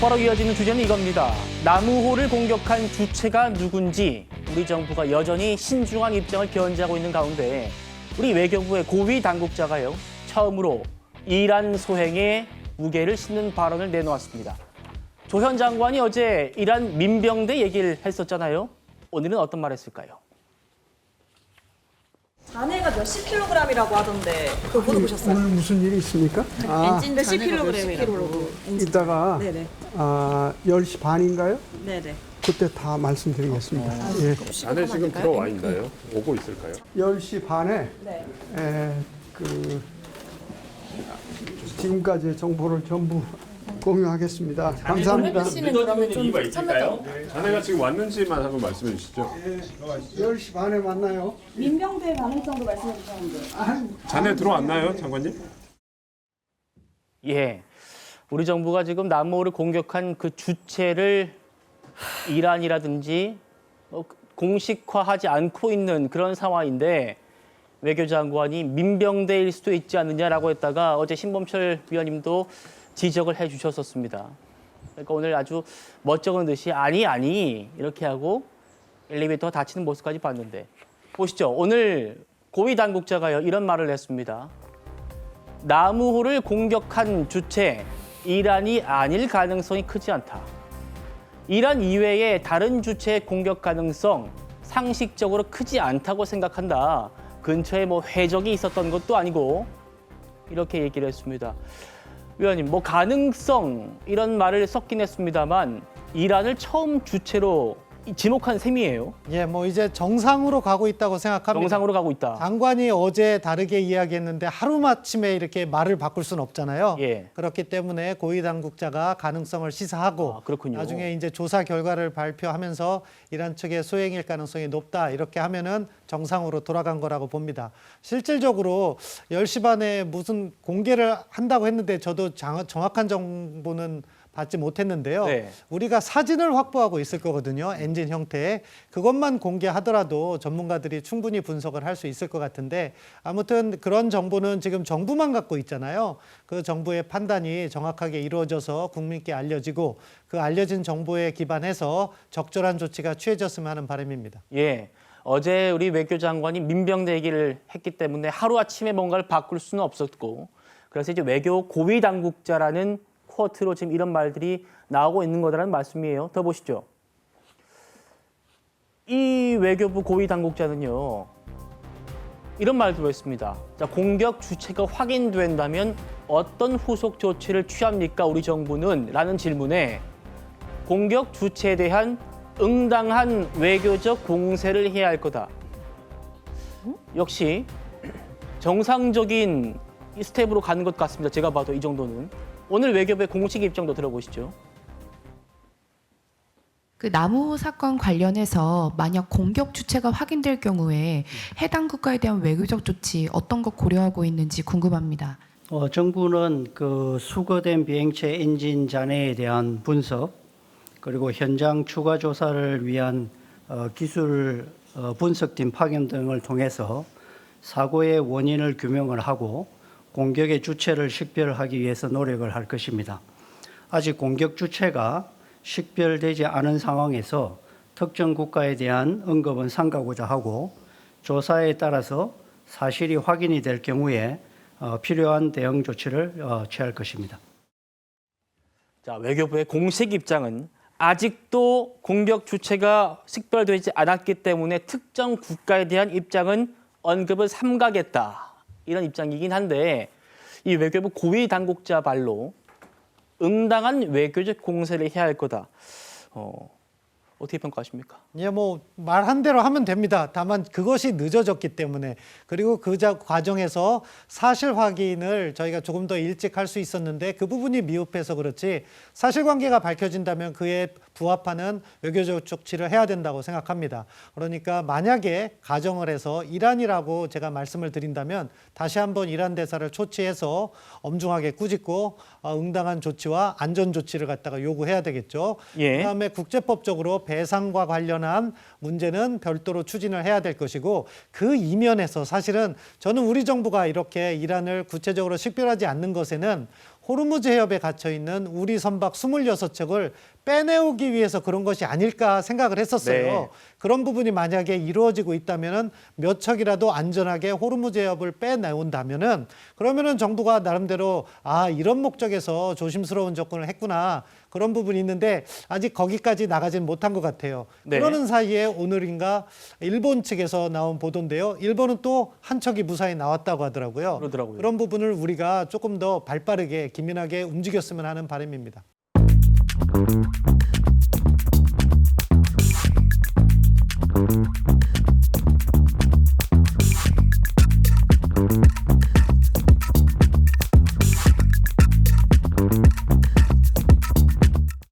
곧바로 이어지는 주제는 이겁니다. 남우호를 공격한 주체가 누군지 우리 정부가 여전히 신중한 입장을 견지하고 있는 가운데 우리 외교부의 고위 당국자가요. 처음으로 이란 소행에 무게를 싣는 발언을 내놓았습니다. 조 현 장관이 어제 이란 민병대 얘기를 했었잖아요. 오늘은 어떤 말 했을까요? 잔해가 몇십 킬로그램이라고 하던데 그거 모두 보셨어요? 오늘 무슨 일이 있습니까? 엔진 몇십 킬로그램이라고. 이따가 네네. 10시 반인가요? 네네. 그때 다 말씀드리겠습니다. 예. 안에 지금 들어와 있나요? 오고 있을까요? 10시 반에 네. 지금까지의 정보를 전부 공유하겠습니다. 감사합니다. 늦어지는 이유가 있을까요? 자네가 지금 왔는지만 한번 말씀해 주시죠. 10시 반에 만나요. 민병대 가능성도 말씀해 주셨는데. 자네 들어왔나요, 장관님? 예, 우리 정부가 지금 남우호를 공격한 그 주체를 이란이라든지 공식화하지 않고 있는 그런 상황인데 외교장관이 민병대일 수도 있지 않느냐라고 했다가 어제 신범철 위원님도 지적을 해주셨었습니다. 그러니까 오늘 아주 멋쩍은 듯이 아니 이렇게 하고 엘리베이터가 닫히는 모습까지 봤는데 보시죠. 오늘 고위 당국자가요 이런 말을 했습니다. 남우호를 공격한 주체 이란이 아닐 가능성이 크지 않다. 이란 이외의 다른 주체의 공격 가능성 상식적으로 크지 않다고 생각한다. 근처에 회적이 있었던 것도 아니고 이렇게 얘기를 했습니다. 위원님, 가능성 이런 말을 섞긴 했습니다만 이란을 처음 주체로 지목한 셈이에요. 예, 이제 정상으로 가고 있다고 생각합니다. 정상으로 가고 있다. 장관이 어제 다르게 이야기했는데 하루마침에 이렇게 말을 바꿀 수는 없잖아요. 예. 그렇기 때문에 고위 당국자가 가능성을 시사하고 그렇군요. 나중에 이제 조사 결과를 발표하면서 이란 측의 소행일 가능성이 높다 이렇게 하면은 정상으로 돌아간 거라고 봅니다. 실질적으로 10시 반에 무슨 공개를 한다고 했는데 저도 정확한 정보는 받지 못했는데요. 네. 우리가 사진을 확보하고 있을 거거든요. 엔진 형태. 그것만 공개하더라도 전문가들이 충분히 분석을 할 수 있을 것 같은데 아무튼 그런 정보는 지금 정부만 갖고 있잖아요. 그 정부의 판단이 정확하게 이루어져서 국민께 알려지고 그 알려진 정보에 기반해서 적절한 조치가 취해졌으면 하는 바람입니다. 예. 어제 우리 외교장관이 민병대 얘기를 했기 때문에 하루아침에 뭔가를 바꿀 수는 없었고 그래서 이제 외교 고위 당국자라는 쿼트로 지금 이런 말들이 나오고 있는 거라는 말씀이에요. 더 보시죠. 이 외교부 고위 당국자는요. 이런 말도 했습니다. 자, 공격 주체가 확인된다면 어떤 후속 조치를 취합니까? 우리 정부는? 라는 질문에 공격 주체에 대한 응당한 외교적 공세를 해야 할 거다. 역시 정상적인 이 스텝으로 가는 것 같습니다. 제가 봐도 이 정도는. 오늘 외교부의 공식 입장도 들어보시죠. 그 남우호 사건 관련해서 만약 공격 주체가 확인될 경우에 해당 국가에 대한 외교적 조치 어떤 것 고려하고 있는지 궁금합니다. 정부는 그 수거된 비행체 엔진 잔해에 대한 분석 그리고 현장 추가 조사를 위한 기술 분석팀 파견 등을 통해서 사고의 원인을 규명을 하고 공격의 주체를 식별하기 위해서 노력을 할 것입니다. 아직 공격 주체가 식별되지 않은 상황에서 특정 국가에 대한 언급은 삼가고자 하고 조사에 따라서 사실이 확인이 될 경우에 필요한 대응 조치를 취할 것입니다. 자, 외교부의 공식 입장은 아직도 공격 주체가 식별되지 않았기 때문에 특정 국가에 대한 입장은 언급을 삼가겠다. 이런 입장이긴 한데 이 외교부 고위 당국자 발로 응당한 외교적 공세를 해야 할 거다. 어떻게 평가하십니까? 예, 말한 대로 하면 됩니다. 다만 그것이 늦어졌기 때문에 그리고 그 과정에서 사실 확인을 저희가 조금 더 일찍 할 수 있었는데 그 부분이 미흡해서 그렇지 사실관계가 밝혀진다면 그에 부합하는 외교적 조치를 해야 된다고 생각합니다. 그러니까 만약에 가정을 해서 이란이라고 제가 말씀을 드린다면 다시 한번 이란 대사를 초치해서 엄중하게 꾸짖고 응당한 조치와 안전 조치를 갖다가 요구해야 되겠죠. 예. 그다음에 국제법적으로 배상과 관련한 문제는 별도로 추진을 해야 될 것이고 그 이면에서 사실은 저는 우리 정부가 이렇게 이란을 구체적으로 식별하지 않는 것에는 호르무즈 해협에 갇혀 있는 우리 선박 26척을 빼내오기 위해서 그런 것이 아닐까 생각을 했었어요. 네. 그런 부분이 만약에 이루어지고 있다면은 몇 척이라도 안전하게 호르무즈 해협을 빼내온다면은 그러면은 정부가 나름대로 아, 이런 목적에서 조심스러운 접근을 했구나. 그런 부분이 있는데 아직 거기까지 나가진 못한 것 같아요. 네. 그러는 사이에 오늘인가 일본 측에서 나온 보도인데요. 일본은 또 한 척이 무사히 나왔다고 하더라고요. 그러더라고요. 그런 부분을 우리가 조금 더 발빠르게 기민하게 움직였으면 하는 바람입니다.